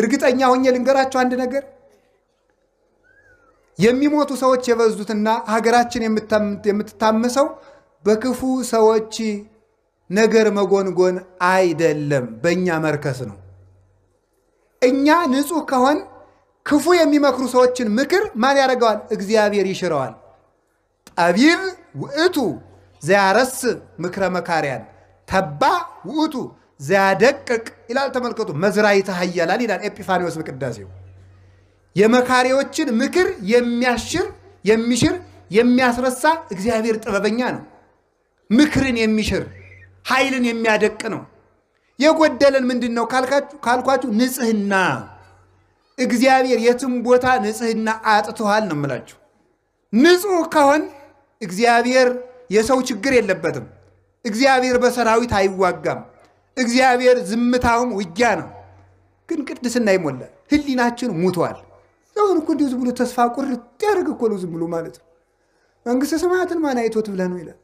እርግጠኛ ሆኜ ልንገራችሁ አንድ ነገር የሚሞቱ ሰዎች የበዙትና ሀገራችን የምትታመሰው በክፉ ሰዎች ነገር መጎንጎን አይደለም፣ በእኛ መርከስ ነው። እኛ ንጹህ ከሆን ክፉ የሚመክሩ ሰዎችን ምክር ማን ያደርገዋል? እግዚአብሔር ይሽረዋል። ጠቢብ ውእቱ ዘያረስ ምክረ መካሪያን ተባ ውእቱ ዘያደቅቅ ይላል። ተመልከቱ፣ መዝራዕተ ኃያላን ይላል ኤጲፋንዮስ በቅዳሴው። የመካሪዎችን ምክር የሚሽር የሚያስረሳ እግዚአብሔር ጥበበኛ ነው። ምክርን የሚሽር ኃይልን የሚያደቅ ነው። የጎደለን ምንድን ነው ካልኳችሁ ንጽህና። እግዚአብሔር የትም ቦታ ንጽህና አጥቷል ነው የምላችሁ። ንጹህ ከሆን እግዚአብሔር የሰው ችግር የለበትም። እግዚአብሔር በሰራዊት አይዋጋም። እግዚአብሔር ዝምታውም ውጊያ ነው። ግን ቅድስና ይሞላል። ህሊናችን ሙቷል። አሁን እኮ እንዲሁ ዝም ብሎ ተስፋ ቁርጥ ያደርግ እኮ ነው ዝም ብሎ ማለት ነው። መንግሥተ ሰማያትን ማን አይቶት ብለህ ነው ይላል።